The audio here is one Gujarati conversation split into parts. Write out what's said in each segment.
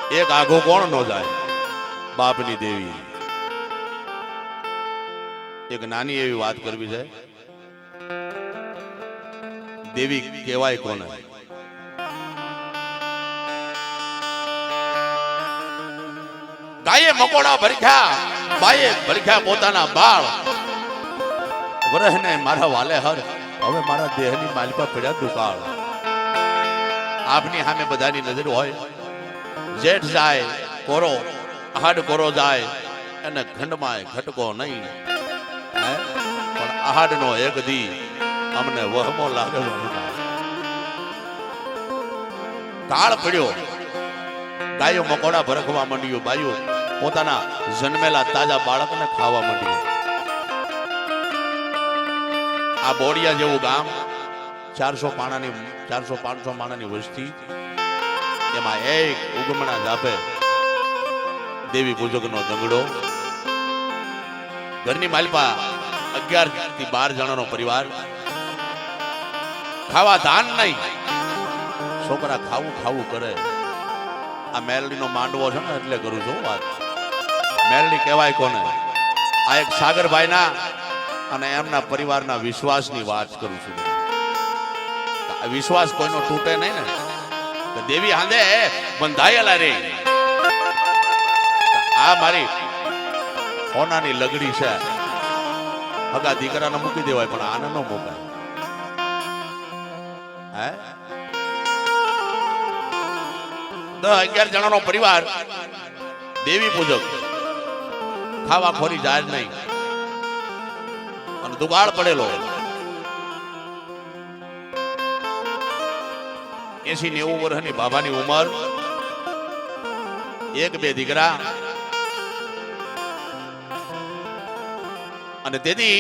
એક આઘો કોણ નો જાય બાપની દેવી. એક નાની એવી વાત કરવી છે. દેવી કહેવાય કોને? ગાયે મકોડા ભરખ્યા, બાએ ભરખ્યા પોતાના બાળ. વરહને મારા વાલે હર, હવે મારા દેહની માલિપા પડ્યા દુકાળ. આપની સામે બધાની નજર હોય. જેઠ જાય કોરો, આહાડ કોરો જાય અને ખંડમાં ઘટકો નહીં. પણ આહાડનો એક દી અમને વહમો લાગેલો. કાળ પડ્યો, ગાયો મકોડા ભરખવા માંડ્યું, બાયું પોતાના જન્મેલા તાજા બાળકને ખાવા માંડ્યું. આ બોડિયા જેવું ગામ, 400-500 માણાની વસ્તી, એમાં એક ઉગમણા જાપે દેવી પૂજકનો દંગડો. ઘરની માલપા 11 થી 12 જણાનો પરિવાર. ખાવા ધાન નહીં, છોકરા ખાવું કરે. આ મેલડીનો માંડવો છે ને એટલે કરું છું વાત. મેલડી કહેવાય કોને? આ એક સાગરભાઈના અને એમના પરિવારના વિશ્વાસની વાત કરું છું. વિશ્વાસ કોઈનો તૂટે નહીં ને. દેવી હાંદે બંધાયેલા રે. આ મારી હોનાની લગડી છે. હગા દીકરાને મૂકી દેવાય પણ આને ન મુકાય. હે 10-11 જણાનો પરિવાર, દેવી પૂજક. ખાવા ખોરી જાય નહીં અને દુગાળ પડેલો. 80-90 વર્ષની બાબાની ઉંમર, 1-2 દીકરા. અને તેથી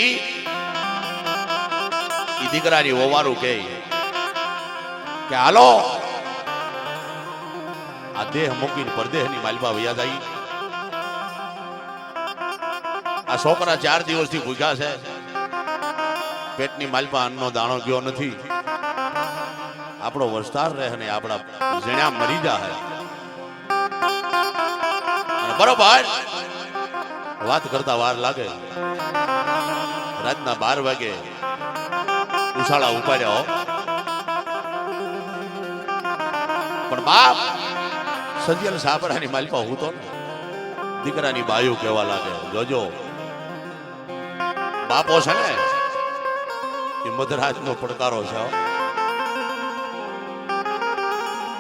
ઈ દીકરાની ઓવારું કે હાલો આ દેહ મૂકીને પરદેહની માલપા વયા જાય. આ છોકરા 4 દિવસથી ભૂખ્યા છે. પેટની માલપા અન્નનો દાણો ગયો નથી. આપણો વસ્તાર રહે ને આપણા જણ્યા મરી જાય. બરોબર વાત કરતા વાર લાગે. રાતના 12 વાગે ઉછાળા ઉપાડ્યા. પણ બાપ સજ્જલ સાપરાની માલિકા હું તો દીકરાની બાયું કહેવા લાગે, જોજો બાપો છે ને એ મધરાજનો પડકારો છે.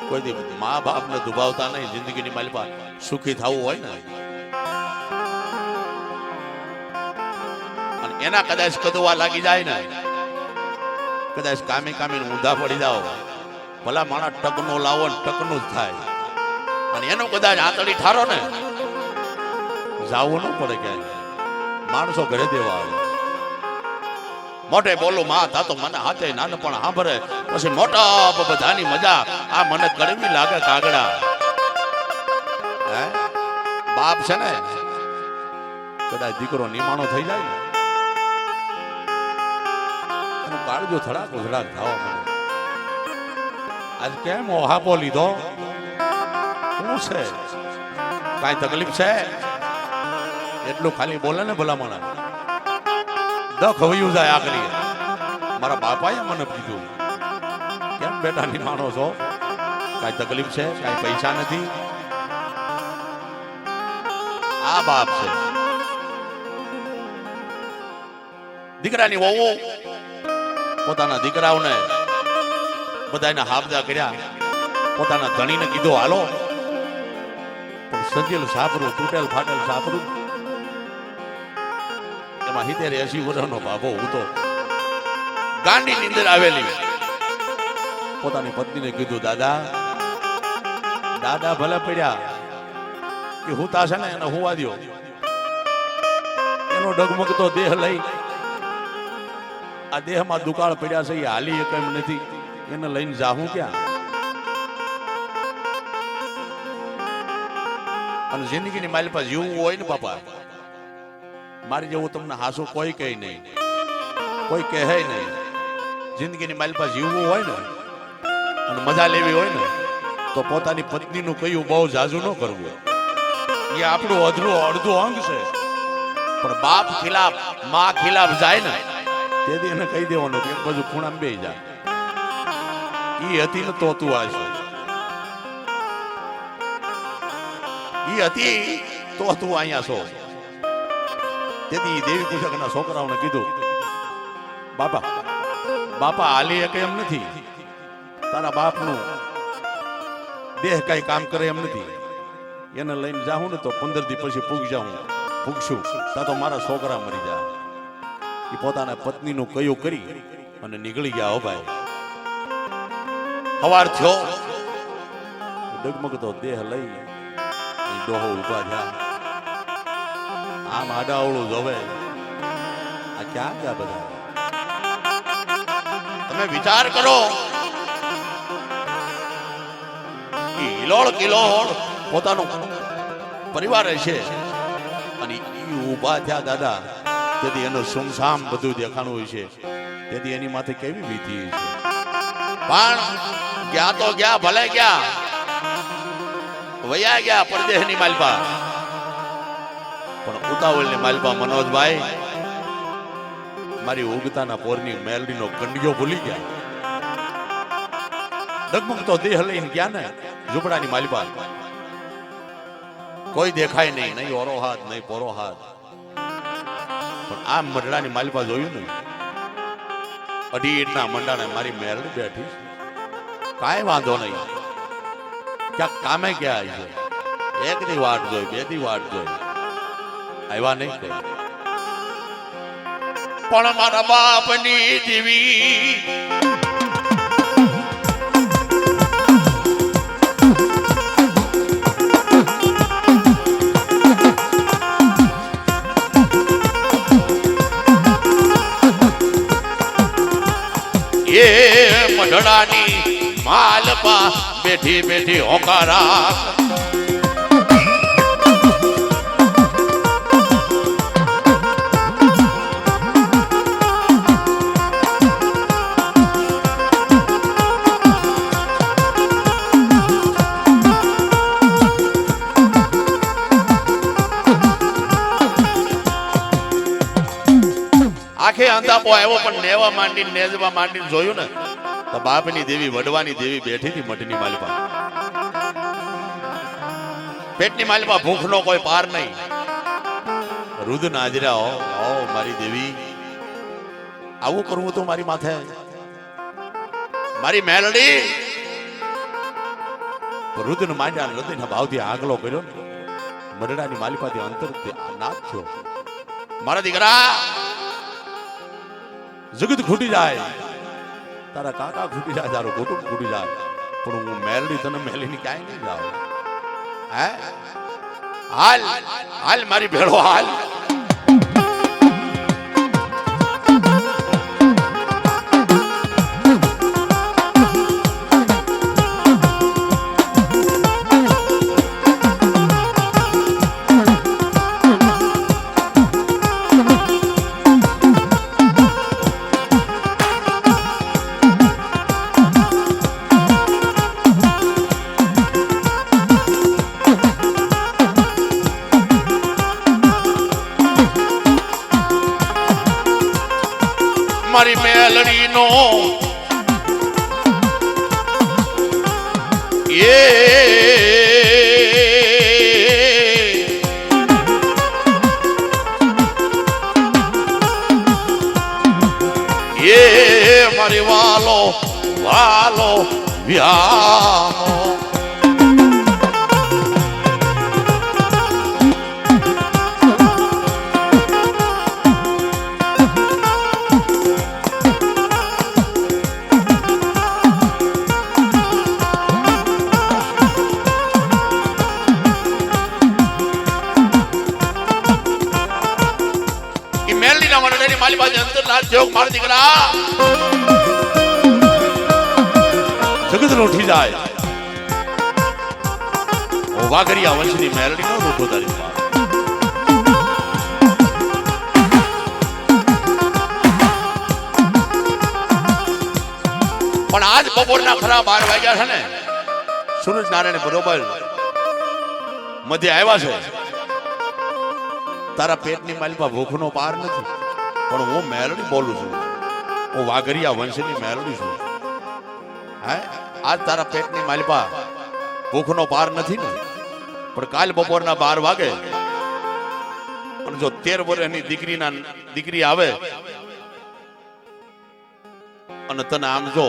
કોઈ દી મા બાપને દુભાવતા નહીં. જિંદગીની માલિકા સુખી થવું હોય ને, અને એના કદાચ કદવા લાગી જાય ને, કદાચ કામી ઊંધા પડી જાઓ, ભલા માણા ટકનો લાવો ને ટકનું જ થાય. અને એનો કદાચ આંતળી ઠારો ને, જાવું ન પડે ક્યાંય. માણસો ઘરે દેવા આવે. મોટે બોલું માં તા તો મને હાથે નાન પણ સાંભળે, પછી મોટા બધાની મજા. આ મને કડવી લાગે કાગડા. હે બાપ છે ને, કદાચ દીકરો નિમાણો થઈ જાય એનું કાળજો થડાક થવા મળે. આજ કેમ ઓહાપો લીધો? શું છે? કાંઈ તકલીફ છે? એટલું ખાલી બોલે ને ભલામણ દખ વયું જાય આખરી. મારા બાપાએ મને કીધું, કેમ બેટા ની માણો છો? કાંઈ તકલીફ છે? કાંઈ પૈસા નથી? આ બાપ છે. દીકરાની વહુ પોતાના દીકરાઓને બધાના હાબદા કર્યા. પોતાના ધણીને કીધું હાલો. પણ સજેલ સાપરું, તૂટેલ ફાટેલ સાપરું, એમાં 70-80 વર્ષનો બાપો હતો. ગાંડી નીંદર આવેલી. પોતાની પત્નીને કીધું, દાદા ભલે પડ્યા કે હુતા છે ને એને હુવા દ્યો. એનો ડગમગતો દેહ લઈ, આ દેહમાં દુકાળ પડ્યા છે, એ હાલી કેમ નથી, એને લઈને જાહું ક્યાં? અને જિંદગીની મારી પાસે જીવવું હોય ને બાપા, મારી જેવું તમને હાસુ કોઈ કહે નહીં, કોઈ કહે નહીં. જિંદગીની મારી પાસે જીવવું હોય ને અને મજા લેવી હોય ને તો પોતાની પત્નીનું કયું બહુ જાજુ ન કરવું. એ આપણું અડધું અંગ છે. પણ બાપ ખિલાફ માં ખિલાફ જાય ને તેથી એને કહી દેવાનું કે એક બાજુ ખૂણામાં બેસી જાય. ઈ હતી ને તો તું આવીશ. ઈ હતી તો તું અહીંયા છો. તેથી દેવી કુશકના છોકરાઓને કીધું, બાપા હાલી શકે એમ નથી. તારા બાપનું દેહ કઈ કામ કરે એમ નથી. એને લઈને જાઉં ને તો 15 દી પછી પૂગશું તા તો મારા છોકરા મરી જાય. એ પોતાના પત્નીનું કયું કરી અને નીકળી ગયા. હો ભાઈ, સવાર થયો, ડગમગતો દેહ લઈ ડોહો ઉભા થયા. આમ આડાવળું જોવે, આ ક્યાં ગયા બધા? તમે વિચાર કરો, કિલોળ પોતાનો પરિવાર છે અને ઉભા થયા દાદા. તેથી એનું સુમસામ બધું દેખાણું હોય છે. તેથી એની માથે કેવી વીતી છે. પણ ગયા તો ગયા, ભલે ગયા, વયા ગયા પરદેશની માલપા. પણ ઉતાવળની માલપા મનોજભાઈ મારી ઉગતાના પોરની મેલડીનો કંડિયો ભૂલી ગયા. ડગમગતો દેહ લઈને ગયા ને ઝૂંપડાની માલપા. કોઈ દેખાય નહીં ઓરો હાથ નહીં પોરો હાથ. પણ આ મઢડાની માલપા જોયું ને, 2.5 ઈંટના મંડાને મારી મેલડી બેઠી. કાંઈ વાંધો નહીં, ક્યાંક કામે ગયા છે. 1 દી વાટ જોઈ, 2 દી વાટ જોઈ, આવ્યા નહીં કોઈ. પણ મારા બાપની દેવી એ મઢડાની માલપા બેઠી બેઠી હોકારા. આખે અંધાપો આવ્યો પણ નેવા માંડીને નેજવા માંડીને જોયું ને તો બાપની દેવી વડવાની દેવી બેઠી હતી મઢની માલપા. પેટની માલપા ભૂખનો કોઈ પાર નહીં. રુદ્ર નાજરા હો મારી દેવી, આવું કરવું તો મારી માથે? મારી મેલડી રુદ્ર માંડ્યા હૃદયના ભાવથી આગલો કર્યો ને મઢડાની માલપાથી અંતર નાથ થયો. મારા દીકરા જગત ખૂટી જાય, તારા કાકા ખૂટી જાય, તારું કુટુંબ ખૂટી જાય, પણ હું મેલડી તને મેલીની ક્યાંય નહીં જાઉં. હે હાલ હાલ મારી ભેળો હાલ. મારી મેલડીનો મારી વાલો વાલો વ્યામો. મારી પાસે અંતર નાથ જોગ મારા દીકરા જગત ઉઠી જાય. વાઘરિયા વંશની મેલડી નો ઉઠો તારી પણ આજ બપોરના ખરા 12 વાગ્યા છે ને સૂરજ નારાયણ બરોબર મધ્ય આવ્યા છે. તારા પેટની માલિપા ભૂખનો પાર નથી, પણ હું મેલડી બોલું છું. હું વાઘરિયા વંશની મેલડી છું. હે આજ તારા પેટની માલિપા ભૂખનો પાર નથી ને, પણ કાલ બપોરના 12 વાગે અને જો 13 વર્ષની દીકરી આવે અને તને આમ જો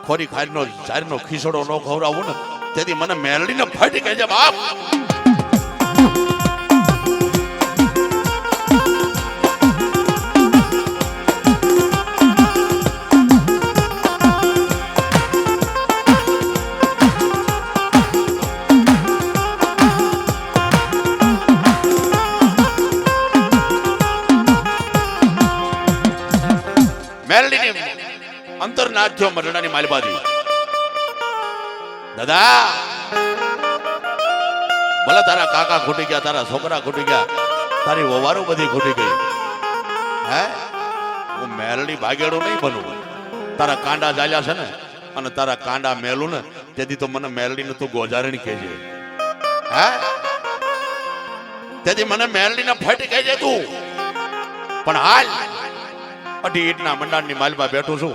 ખોરી ખારીનો ઝારનો ખીસડો ન ખવડાવું ને, તેથી મને મેલડીને ફાટી કહેજે બાપ. મેલડીની અંતરનાથ થયો મરણાની માલિપાથી. દાદા ભલે તારા કાકા ખૂટી ગયા, તારા છોકરા ખૂટી ગયા, તારી વવારો બધી ખૂટી ગઈ. હે હું મેલડી ભાગેડું નહીં બનું. તારા કાંડા ચાલ્યા છે ને અને તારા કાંડા મેલું ને, તેથી તો મને મેલડીને તું ગોજારણી કહેજે. હે તેથી મને મેલડીને ફટ કહેજે તું. પણ હાલ 2 ઈંટના મંડાણની માલમાં બેઠું છું.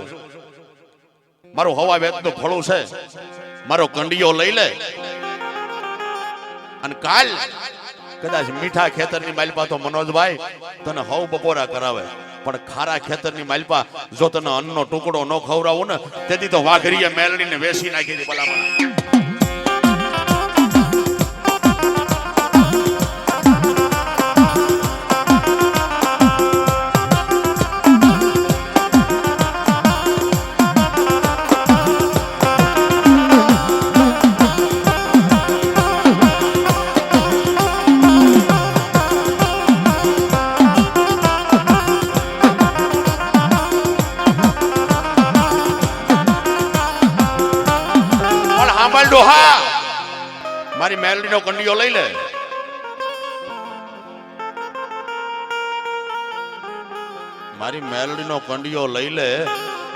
મારું હવા વેચનું ફળું છે, મારો કંડિયો લઈ લે અને કાલ કદાચ મીઠા ખેતરની માલપા તો મનોજભાઈ તને હવ બપોરા કરાવે, પણ ખારા ખેતરની માલપા જો તને અન્નનો ટુકડો ન ખવડાવું ને, તેથી તો વાઘરીએ મેલડીને વેસી નાખી દી ભલામણ. મારી મેલડીનો કંડિયો લઈ લે. મારી મેલડીનો કંડિયો લઈ લે,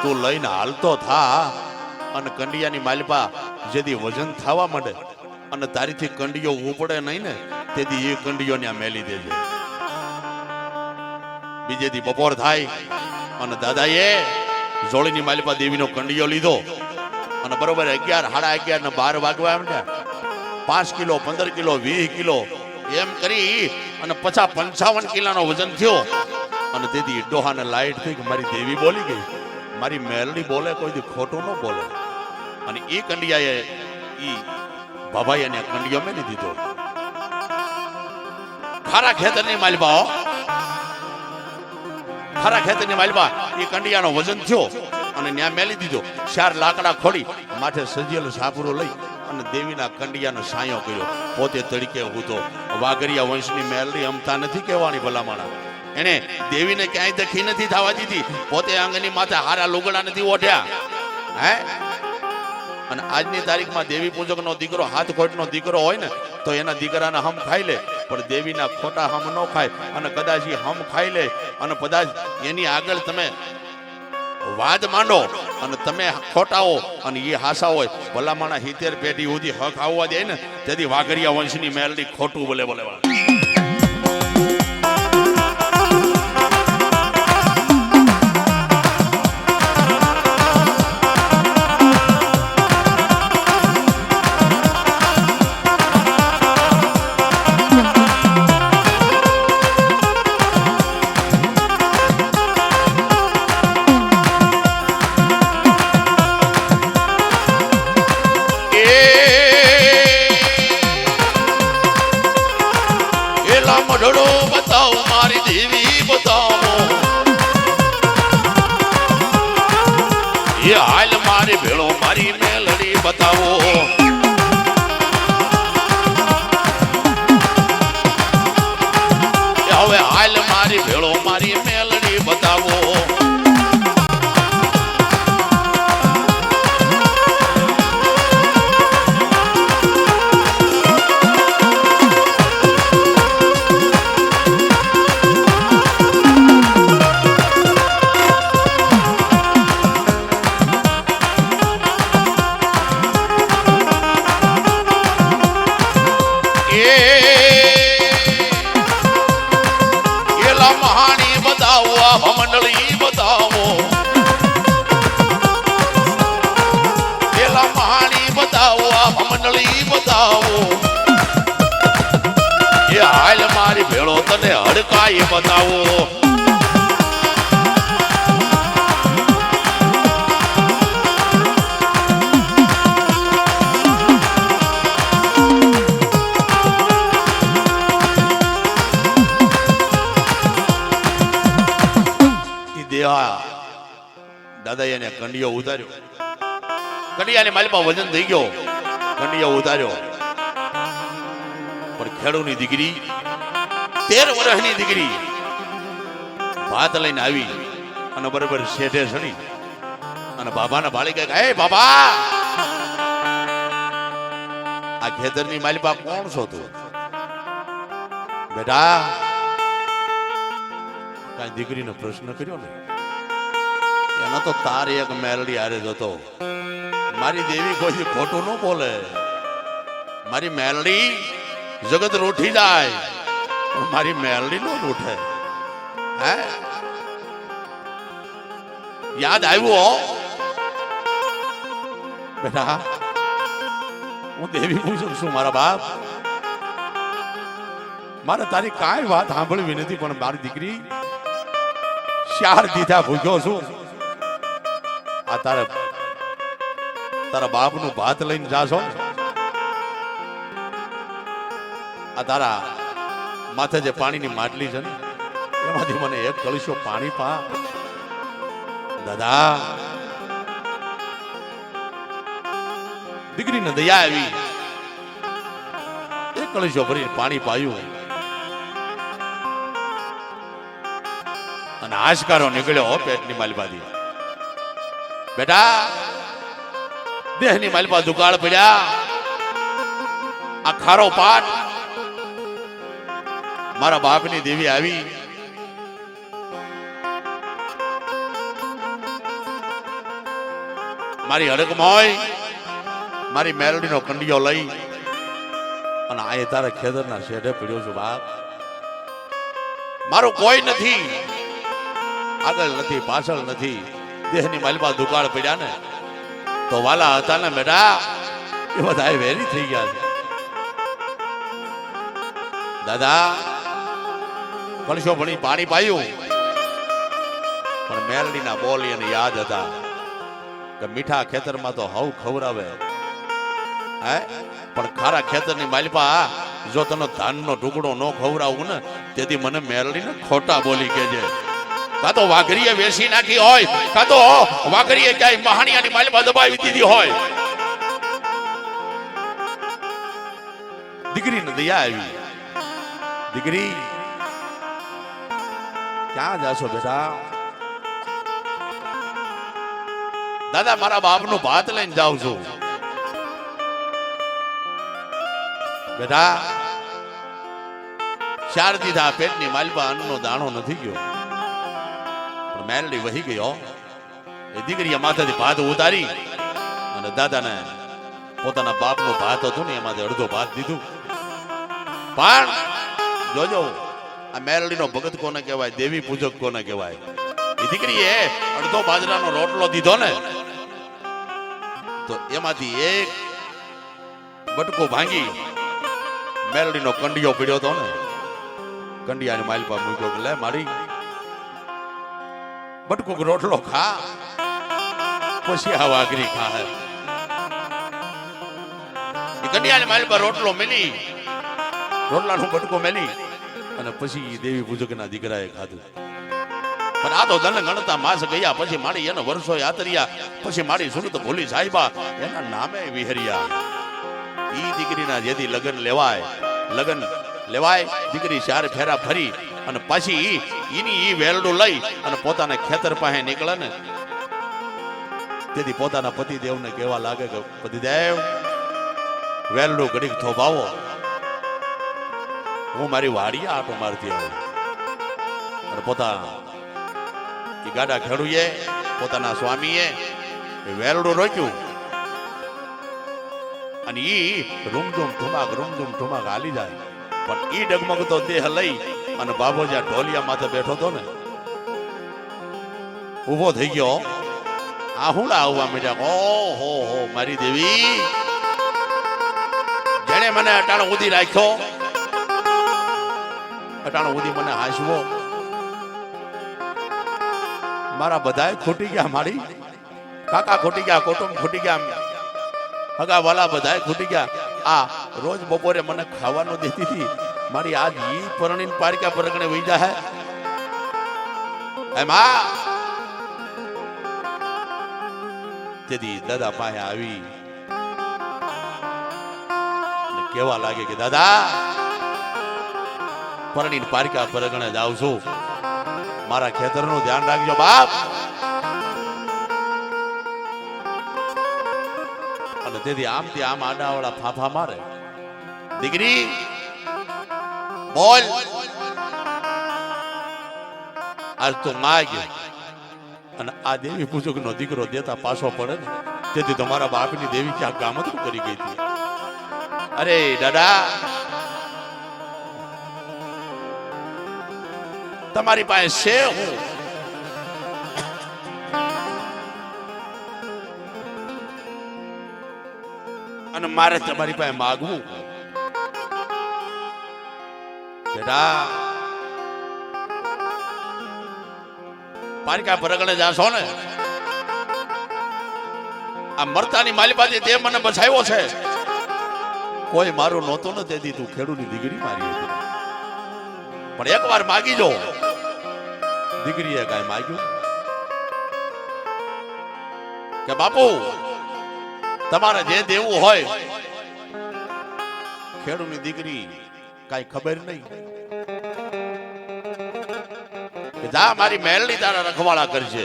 તું લઈને હાલતો થા અને કંડિયાની માલિપા જેથી વજન થવા માંડે અને તારીથી કંડિયો ઉપડે નહીં ને, તેથી એ કંડિયો ને મેલી દેજે. બીજેથી બપોર થાય અને દાદાએ જોળીની માલિપા દેવીનો કંડિયો લીધો અને બરોબર 11, સાડા 11 ને 12 વાગવા માંડ્યા. 5 કિલો 15 કિલો 20 કિલો એમ કરી અને 55 કિલોનો વજન થયો અને તેથી ડોહાને લાઈટ થઈ કે મારી દેવી બોલી ગઈ. મારી મેલડી બોલે કોઈ ખોટું ન બોલે. અને એ કંડિયાએ ઈ બાબાએ એને કંડિયો મેલી દીધો. ખારા ખેતરની માલબા, ખારા ખેતરની માલબા એ કંડિયાનો વજન થયો અને ન્યા મેલી દીધો. 4 લાકડા ખોડી માથે સજેલું સાપરું લઈ અને દેવીના કંડિયાનો સાયો કર્યો. પોતે તડકે ઉતો. વાઘરિયા વંશની મેલડી અમતા નથી કહેવાની ભલામણા. એને દેવીને ક્યાંય દખી નથી થવા દીધી. પોતે આંગણી માથે હારા લુગડા નથી ઓઢ્યા. હે અને આજની તારીખમાં દેવી પૂજકનો દીકરો હાથખોટનો દીકરો હોય ને તો એના દીકરાના હમ ખાઈ લે, પણ દેવીના ખોટા હમ ન ખાય. અને કદાચ એ હમ ખાઈ લે અને કદાચ એની આગળ તમે વાદ માંડો અને તમે ખોટાઓ અને એ હાસા હોય, ભલામણા 70 પેઢી સુધી હક આવવા દે ને, તેથી વાઘરિયા વંશની મેલડી ખોટું બોલે બોલે. બતાવો મારી દેવી બતાવો, એ હાલ મારી ભેળો મારી મેલડી બતાવો. હવે હાલ મારી ભેળો મારી મેલડી બતાવો. બતાવો આ મંડળી બતાવો પેલા મહાણી બતાવો આ મંડળી બતાવો એ હાલ મારી ભેળો તને હડકાઈ બતાવો દાદા એને કંડિયો ઉતાર્યો કંડિયાની માલિપા વજન થઈ ગયો કંડિયો ઉતાર્યો પણ ખેડૂની દીકરી 13 વર્ષની દીકરી ભાત લઈને આવી અને બરોબર શેઠે સડી અને બાબાના બાળી કહે હે બાબા આ ખેતરની માલિપા કોણ છો તું બેટા કઈ દીકરીનો પ્રશ્ન કર્યો ને એનો તો તારી એક મેલડી હારે જતો મારી દેવી કોઈ ખોટું ન બોલે મારી મેલડી જગત રૂઠી જાય પણ મારી મેલડી નો રૂઠે હે યાદ આવ્યું બેટા હું દેવી પૂછું છું મારા બાપ મારે તારી કાંઈ વાત સાંભળવી નથી પણ મારી દીકરી ચાર દીધા ભૂખ્યો છું આ તારા બાપ નું ભાત લઈને જાશો આ તારા માથે જે પાણીની માટલી છે ને એમાંથી મને એક કળશો પાણી પા દાદા દીકરીને દયા આવી એક કળશો ભરીને પાણી પાયું અને આશકારો નીકળ્યો પેટની માલબાદી બેટા દેહની માલબા દુકાળ પડ્યા આ ખારો પાટ મારા બાપની દેવી આવી મારી હડકમોય મારી મેલડીનો કંડિયો લઈ અને આ તારા ખેતરના શેઢે પડ્યો છું બાપ મારું કોઈ નથી આગળ નથી પાછળ નથી દેહની માલબા દુકાળ પડ્યા ને તો વાલા હતા ને બેટા એ બધા વેરી થઈ ગયા છે દાદા કળશો ભણી પાણી પાયું પણ મેલડીના બોલ એને યાદ હતા કે મીઠા ખેતરમાં તો હવ ખવરાવે હે પણ ખારા ખેતરની માલપા જો તને ધાનનો ટુકડો ન ખવરાવું ને તેથી મને મેલડીને ખોટા બોલી કેજે કાં તો વાઘરીએ વેસી નાખી હોય કાં તો વાઘરીએ ક્યાંય મહાણિયાની માલપા દબાવી દીધી હોય દીકરીને દયા આવી દીકરી ક્યાં જાશો બેટા દાદા મારા બાપનું ભાત લઈને જાઉં છું બેટા ચાર દીધા પેટની માલપા અન્નનો દાણો નથી ગયો પણ મેલડી વહી ગયો એ દીકરીએ માથેથી ભાત ઉતારી અને દાદાને પોતાના બાપનો ભાત હતું ને એમાંથી અડધો ભાત દીધું પણ જોજો આ મેલડીનો ભગત કોને કહેવાય દેવી પૂજક કોને કહેવાય એ દીકરીએ અડધો બાજરાનો રોટલો દીધો ને તો એમાંથી એક બટકો ભાંગી મેલડીનો કંડિયો પીડ્યો હતો ને કંડિયાની માલપા મૂક્યો કે લે મારી બટકો રોટલો ખા પછી આ વાઘરી ખા એ કંડિયાની માલપા રોટલો મેલી રોટલાનો બટકો મેલી અને પછી દેવી પૂજકના દીકરાએ ખાધું પણ આ તો ધન ગણતા માસ ગયા પછી મારી એને વર્ષો યાત્રિયા પછી મારી સુરત ભૂલી સાહેબા એના નામે વિહર્યા ઈ દીકરીના જેથી લગ્ન લેવાય દીકરી ચાર ફેરા ફરી અને પછી ઈ વેલડું લઈ અને પોતાના ખેતર પાસે નીકળે ને તેથી પોતાના પતિદેવને કહેવા લાગે કે પતિદેવ વેલડું ઘડીક થોભાવો હું મારી વાડીએ આટો મારતી આવું અને પોતાના ગાડા ખેડૂએ પોતાના સ્વામીએ વેલડું રોક્યું અને ઈ રૂમધૂમ ઠુમાક હાલી જાય પણ ઈ ડગમગતો દેહ લઈ અને બાબો જ્યાં ઢોલિયા માથે બેઠો હતો ને ઊભો થઈ ગયો. આહુડા આવવા માંડ્યા. ઓહો હો મારી દેવી, જેણે મને અટાણો ઉધી રાખ્યો, અટાણો ઉધી મને હાંસવો. મારા બધાય ખૂટી ગયા, મારી કાકા ખૂટી ગયા, કુટુંબ ખૂટી ગયા, હગા વાલા બધાય ખૂટી ગયા. આ રોજ બપોરે મને ખાવાનું દેતી હતી, મારી આજ ઈ પરણીને પારકા પરગણે વહી જાય. એમાં તેથી દાદા પાસે આવી કેવા લાગે કે દાદા, પરણીને પારકા પરગણે જાઉં છું, મારા ખેતરનું ધ્યાન રાખજો બાપ. અને તેથી આમથી આમ આડાવાળા ફાફા મારે. દીકરી બોલ, આજ તો માગ. અને આ દેવી પૂછુક નો દીકરો દેતા પાછો પડે ને, તેથી તમારા બાપની દેવી ક્યાં ગામતું કરી ગઈ હતી. અરે દાદા, તમારી પાસે છે હું, અને મારે તમારી પાસે માગવું. બેટા પારકા પરગણે જાશો ને, આ મરતાની માલિપાથી તે મને બચાવ્યો છે. કોઈ મારું નહોતું ને તેથી તું ખેડૂની દીકરી મારી હતી, પણ એકવાર માગી જો. દીકરીએ કાંઈ માગ્યું કે બાપુ તમારે જે દેવું હોય. ખેડૂની દીકરી કાંઈ ખબર નહીં કે જા મારી મહેલની તારા રખવાળા કરશે.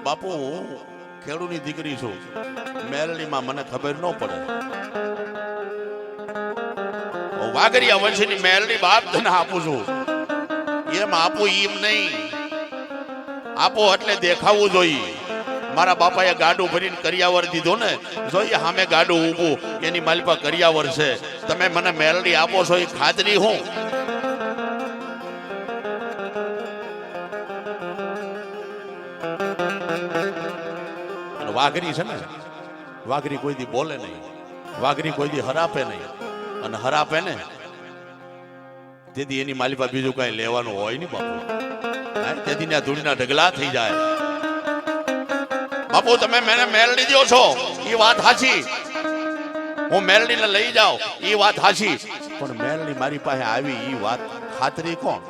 બાપુ હું ખેડૂની દીકરી છું, મહેલનીમાં મને ખબર ન પડે. વાઘરિયા વંશની મહેલની બાપ તને આપું છું, એમ આપું એમ નહીં. આપો એટલે દેખાવું જોઈએ. મારા બાપાએ ગાડું ભરીને કરિયાવર દીધો ને, જોઈએ સામે ગાડું ઊભું, એની માલિપા કરિયાવર છે. તમે મને મહેલની આપો છો એ ખાતરી હું. વાઘરી છે ને, વાઘરી કોઈ દી બોલે નહીં, વાઘરી કોઈ દી હરાપે નહીં. અને હરાપે ને તેથી એની માલિપા બીજું કઈ લેવાનું હોય નહીં બાપુ. તેથી ના ધૂળના ઢગલા થઈ જાય. બાપુ તમે મને મેલડી દો છો એ વાત સાચી, હું મેલડીને લઈ જાઉં એ વાત સાચી, પણ મેલડી મારી પાસે આવી એ વાત ખાતરી કોણ?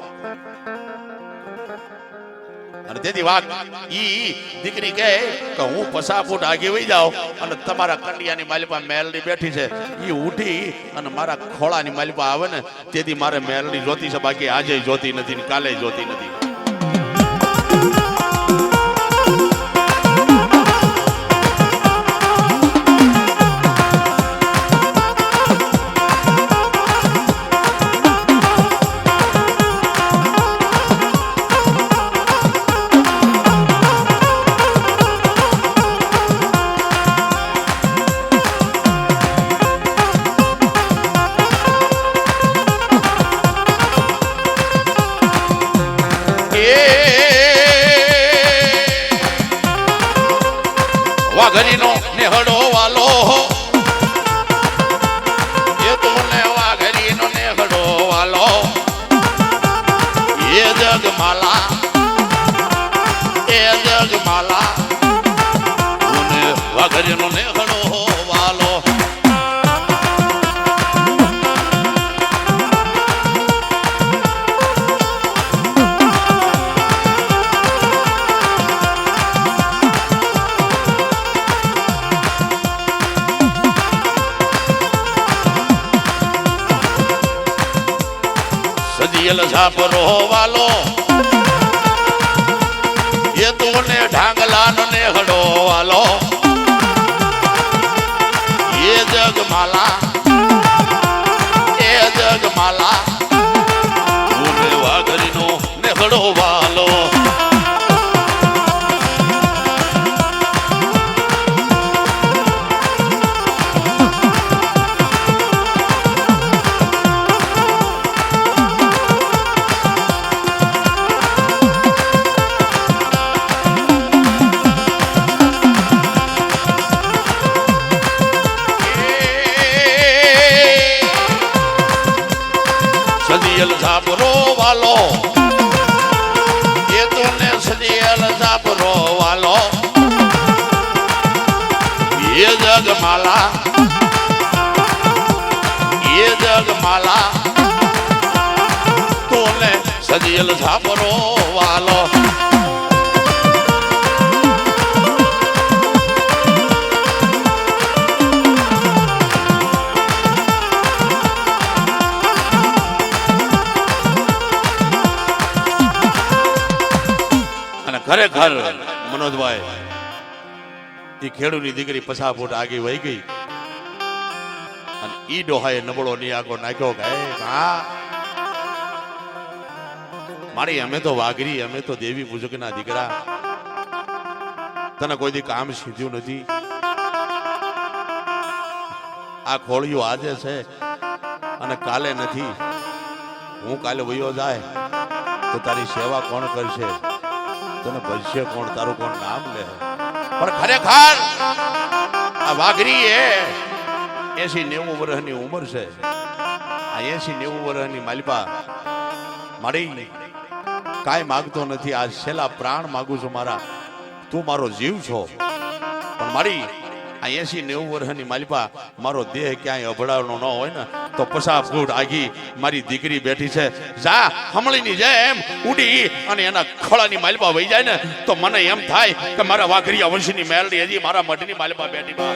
અને તેથી વાત ઈ દીકરી કહે કે હું 50 ફૂટ આગે વઈ જાઉં અને તમારા કંડિયાની માલિપા મેલડી બેઠી છે, ઈ ઉઠી અને મારા ખોળાની માલિપા આવે ને તેથી મારે મેલડી જોતી છે, બાકી આજે જોતી નથી ને કાલે જોતી નથી. વાઘરીનો નેહડો વાલો એ તો ને વાઘરીનો નેહડો વાલો એ જગમાલા ને વાઘરીનો નેહડો વાલો. છાપરો વાલો એ તો ને ઢાંગલાનો નેહડો વાલો એ જગમાલા વાઘરીનો નેહડો વાલો. વાલો એ તોને સજેલ સાપરો વાલો એ જગમાલા એ જગમાલા તોને સજેલ સાપરો વાલો ખરેખર મનોજભાઈ એ ખેડૂની દીકરી 50 ફૂટ આગી વહી ગઈ અને ઈ ડોહાએ નબળો નિયાકો નાખ્યો કે હા મારી અમે તો વાઘરી અમે તો દેવી પૂજકના દીકરા તને કોઈ દી કામ સીધ્યું નથી આ ખોળિયું આજે છે અને કાલે નથી હું કાલે વયો જાય તો તારી સેવા કોણ કરશે તને ભજશે કોણ તારું કોણ નામ લે પણ ખરેખર આ વાઘરી એ 80-90 વર્ષની ઉંમર છે આ 80-90 વર્ષની માલિપા મારી કાંઈ માગતો નથી આ છેલ્લા પ્રાણ માગું છું મારા તું મારો જીવ છો પણ મારી આ 80-90 વર્ષની માલિપા મારો દેહ ક્યાંય અભડાવનો ન હોય ને તો 50 ફૂટ આગી મારી દીકરી બેઠી છે જા હમળીની જેમ ઉડી અને એના ખોળાની માલિપા વહી જાય ને તો મને એમ થાય કે મારા વાઘરી વંશની મેલડી હજી મારા મઢની માલિપા બેઠી બા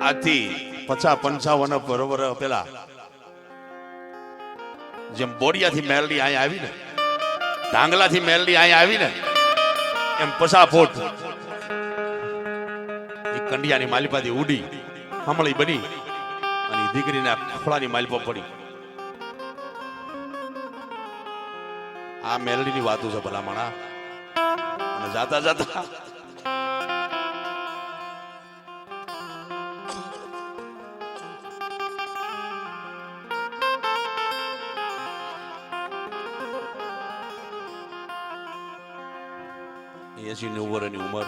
આજથી 50-55 બરોબર પેલા જેમ બોડિયાથી મેલડી અહીંયા આવી ને ઢાંગલાથી મેલડી અહીંયા આવી ને એમ 50 ફૂટ એ કંડિયાની માલિપાથી ઉડી હમળી બની અને દીકરીના ખોળાની માલિપા પડી આ મેલડીની વાતો છે ભલામણા અને જાતા જાતા એસી 90 વર્ષની ઉંમર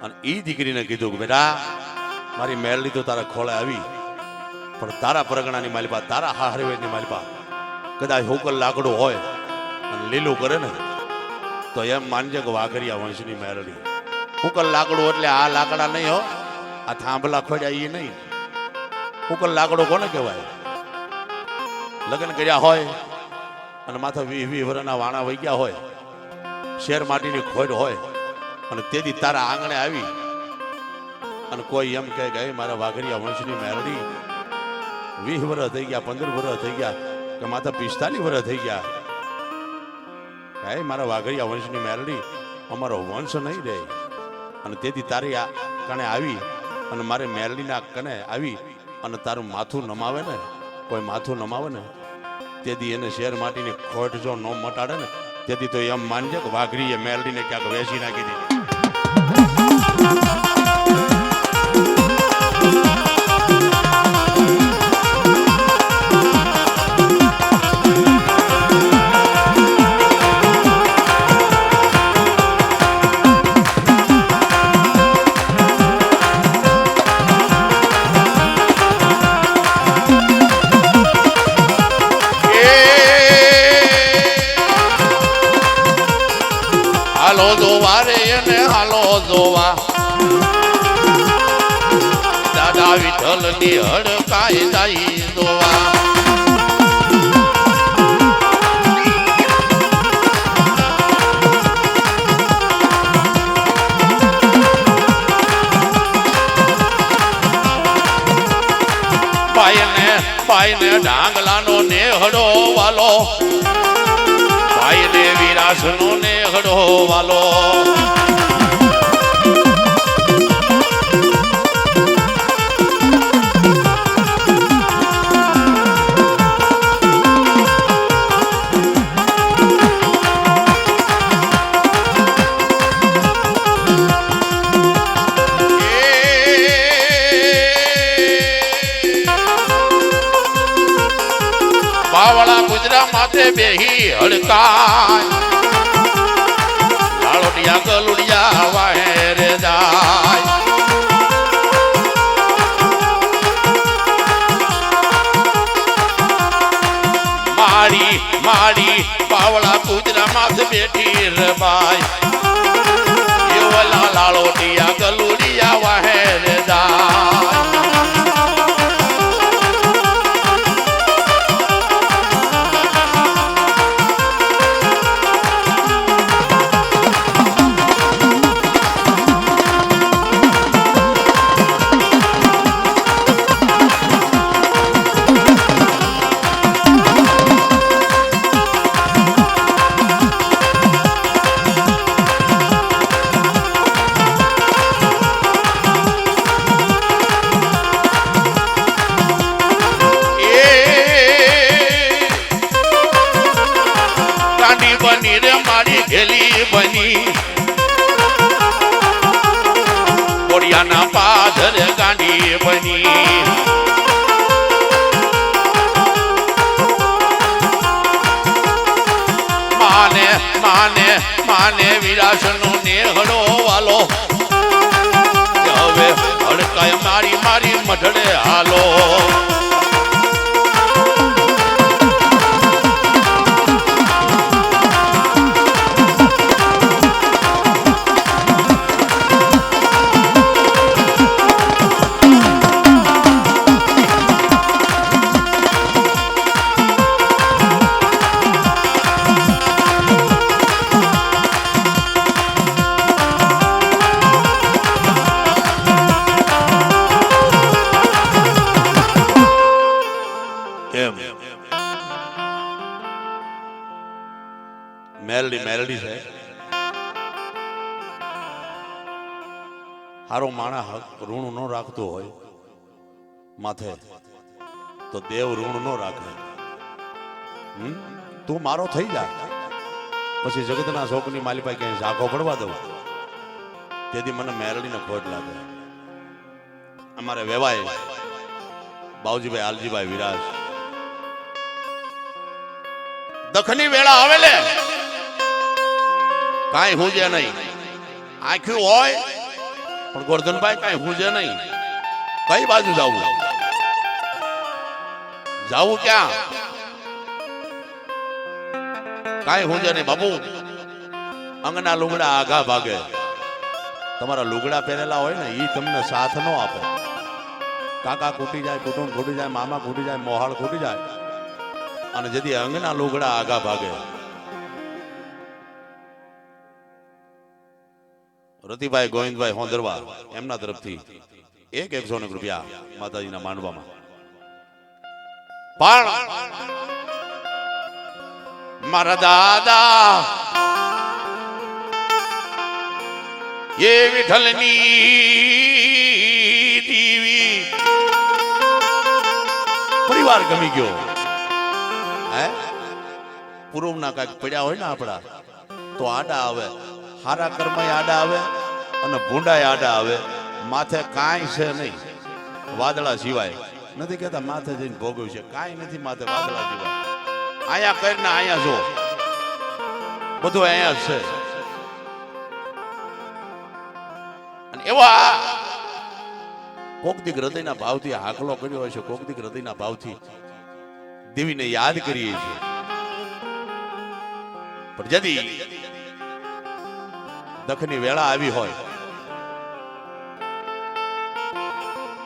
અને ઈ દીકરીને કીધું કે બેટા મારી મેલડી તો તારા ખોળે આવી પણ તારા પરગણાની માલિપા તારા હાહરવેની માલિપા કદાચ હોકલ લાકડું હોય અને લીલું કરે ને તો એમ માનજે કે વાઘરિયા વંશની મેલડી હોકલ લાકડું એટલે આ લાકડા નહીં હો આ થાંભલા ખોડ્યા એ નહીં હોકલ લાકડો કોને કહેવાય લગ્ન કર્યા હોય અને માથા 20 વર્ષના વાણા વહી ગયા હોય શેર માટીની ખોડ હોય અને તેથી તારા આંગણે આવી અને કોઈ એમ કહે કે મારા વાઘરિયા વંશની મેલડી 20 વર્ષ થઈ ગયા 15 વર્ષ થઈ ગયા કે માથા 45 વર્ષ થઈ ગયા કે મારા વાઘરિયા વંશની મેલડી અમારો વંશ નહીં રહે અને તેથી તારી આ કણે આવી અને મારે મેલડીના કણે આવી અને તારું માથું નમાવે ને કોઈ માથું નમાવે ને તેથી એને શેર માટીની ખોટ જો ન મટાડે ને તેથી તો એમ માનજે કે વાઘરીએ મેલડીને ક્યાંક વેચી નાખી દીધી જોવા દાદા વિઠ્ઠલ ની હડકાય જાય જોવા ભાઈને ડાંગલાનો નેહડો વાલો ભાઈને વિરાસનો નેહડો વાલો બાવળા ગુજરા માથે બેહી હડકાય લાળોટિયા ગલુડિયા વાહે રે જાય મારી મારી બાવળા ગુજરા માથે બેઠી રે બાય એવલા લાળોટિયા ગલુડિયા વાહે રે જાય બની રે મારી ઘેલી બની કોડિયાના પાદર ગાંડી બની માને માને માને વિરાસનો નેહડો વાલો હવે હડકાય મારી મારી મઢડે હાલો મેલડી મેલડી છે હારો માણા ઋણ ન રાખતો હોય માથે તો દેવ ઋણ ન રાખે તું મારો થઈ જા પછી જગતના શોકની માલિપાઈ ક્યાંય ઝાંખો પડવા દઉં તેથી મને મેલડીને ખોટ લાગે અમારે વેવાય બાવજીભાઈ આલજીભાઈ વિરાજ દખની વેળા આવે લે કાંઈ હુંજે નહીં આંખ્યું હોય પણ ગોરધનભાઈ કાંઈ હુંજે નહીં કઈ બાજુ જવું જવું ક્યાં કાંઈ હુંજે નહીં બાબુ અંગના લુગડા આઘા ભાગે તમારા લુગડા પહેરેલા હોય ને એ તમને સાથ ન આપે કાકા ખૂટી જાય કુટુંબ ખૂટી જાય મામા ખૂટી જાય મોહાળ ખૂટી જાય અને જેથી અંગના લુગડા આઘા ભાગે રતિભાઈ ગોવિંદભાઈ હોંદરવા એમના તરફથી 100 રૂપિયા માતાજીના માંડવામાં પણ મારા દાદા એ વિઠ્ઠલની દીવી પરિવાર ગમી ગયો હે પૂર્વના કાંઈક પડ્યા હોય ને આપણા તો આડા આવે હારા કર્મ આડા આવે અને ભૂંડા આડા આવે માથે કાંઈ છે નહીં વાદળા સિવાય નથી કહેતા માથે જઈને ભોગવ્યું છે કાંઈ નથી માથે વાદળા સિવાય આયા કરીને આયા જો બધું અહીંયા જ છે અને એવા કોક દીક હૃદયના ભાવથી હાકલો કર્યો હશે કોક દીક હૃદયના ભાવથી દેવીને યાદ કરીએ છીએ પણ જદી દખની વેળા આવી હોય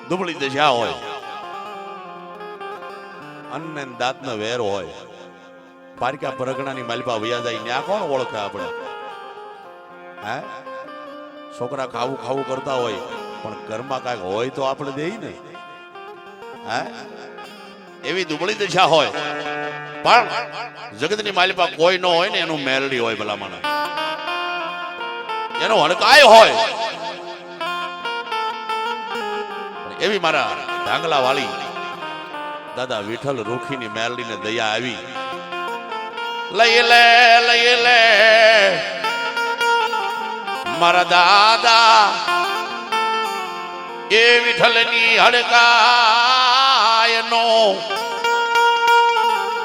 દુબળી દશા હોય, અન્ન ને દાંતનો વેર હોય, પારકા પરગણાની માલપા વયા જાય ને આ કોણ ઓળખે આપણે? હે, છોકરા ખાવું ખાવું કરતા હોય પણ ઘરમાં કાંઈક હોય તો આપણે દેઈ ને. હે, એવી દુબળી દશા હોય પણ જગતની માલિપા કોઈ ન હોય ને એનું મેલડી હોય ભલામણ, એનો હડકાય હોય. એવી મારા ઢાંગલા વાળી દાદા વિઠ્ઠલ રૂખીની મેલડીને દયા આવી. લઈ લે મારા દાદા એ વિઠ્ઠલની હડકાય નો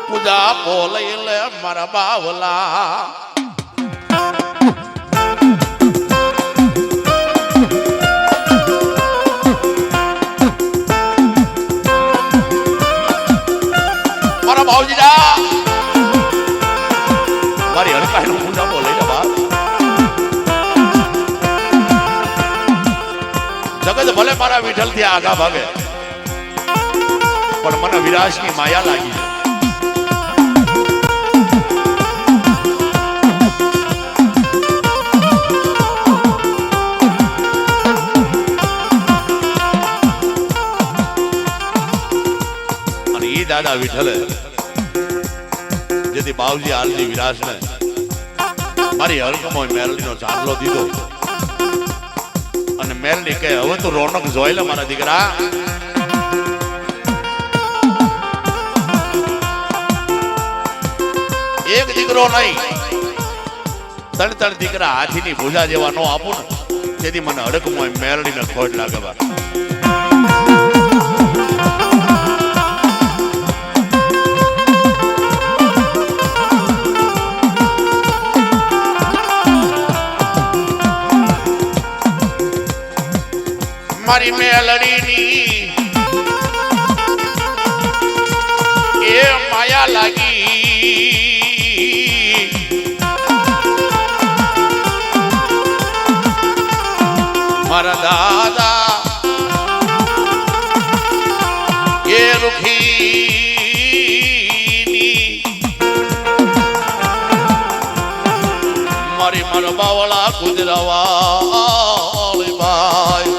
પૂજા પો લઈ લે મારા બાવલા. મારા ભાવજીડા મારી હડકાય નો પૂજા પો લઈ લે બા. જગત ભલે મારા વિઠ્ઠલ થી આગા ભાગે પણ મને વિરાશની માયા લાગી. અને ઈ દાદા વિઠ્ઠલે જેથી બાવજી હાલની વિરાશને મારી હલકમો મેલડીનો ચાંદલો દીધો. અને મેલડી કહે હવે તું રોનક જોઈ લે મારા દીકરા. એક દીકરો નહીં, ત્રણ દીકરા હાથીની ભૂજા જેવા નો આપું ને તેથી મને હડકમો મેલડીને ખોટ લાગે. મારી મેલડીની એ માયા લાગી. મારા દાદા એ રૂખીની મારી મારા બાવળા કુદરવા ભાઈ.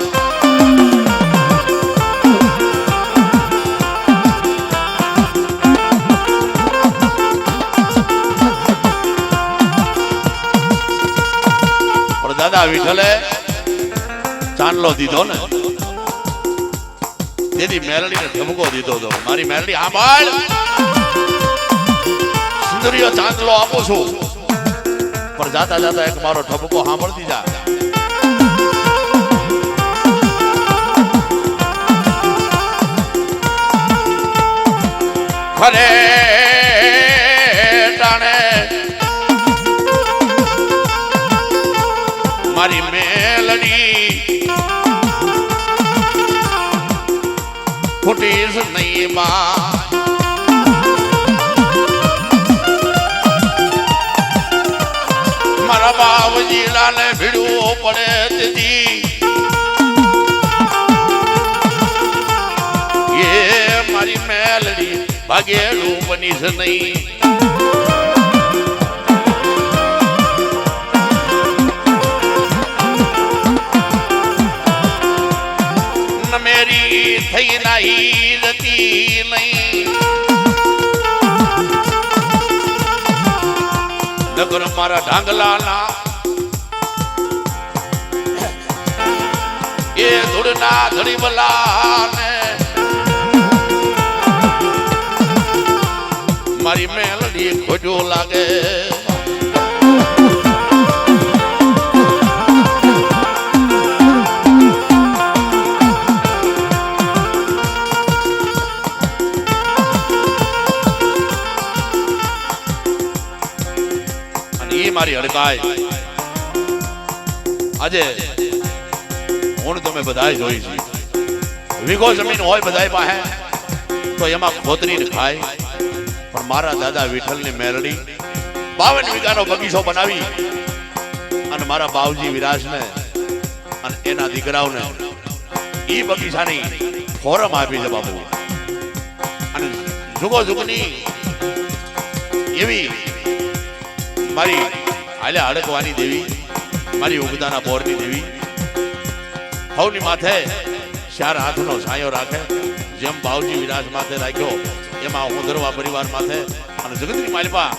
દાદા વિઠ્ઠલે ચાંદલો દીધો ને તેથી મેલડીને ઠપકો દીધો હતો. મારી મેલડી સાંભળ, સુંદરીઓ ચાંદલો આપું છું પણ જાતા જાતા એક મારો ઠપકો સાંભળતી જા. ખરે ટાણે મારી મેલડી ફૂટીશ નહીં બા. મારા બાવજી લાને ભીડવું પડે તેથી એ મારી મેલડી ભાગેલું બનીશ નહીં. મેરી થઈ નહીં રતી નહીં નગર મારા ઢાંગલાના એ ધૂળના ધડીવલાને મારી મેલડી ખોટું લાગે. મારી હડકાય આજે હું તમે બધાય જોઈ છે. વીઘો જમીન હોય બધાય પાસે તો એમાં ખોતરીને ખાય પણ મારા દાદા વિઠ્ઠલની મેલડી 52 વીઘાનો બગીચો બનાવી અને મારા બાવજી વિરાજને અને એના દીકરાઓને ઈ બગીચાની ફોરમ આપી છે બાપુ. અને જુગો જુગની એવી મારી હાલ્યા હડકવાની દેવી, મારી ઉગદાના બોરની દેવી, સૌની માથે ચાર હાથનો છાંયો રાખે. જેમ બાવજી વિરાજ માથે રાખ્યો એમાં ઉંદરવા પરિવાર માથે. અને જગતની માલિપા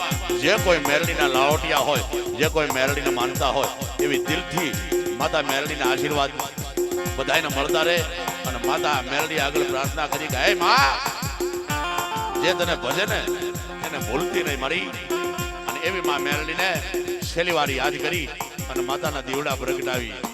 જે કોઈ મેરડીના લાળોટિયા હોય, જે કોઈ મેરડીને માનતા હોય, એવી દિલથી માતા મેરડીના આશીર્વાદ બધાને મળતા રહે. અને માતા મેરડી આગળ પ્રાર્થના કરી કે હે માં, જે તને ભજે ને એને ભૂલતી નહીં મારી. અને એવી માં મેરડીને છેલ્લી વાર યાદ કરી અને માતાના દીવડા પ્રગટાવી.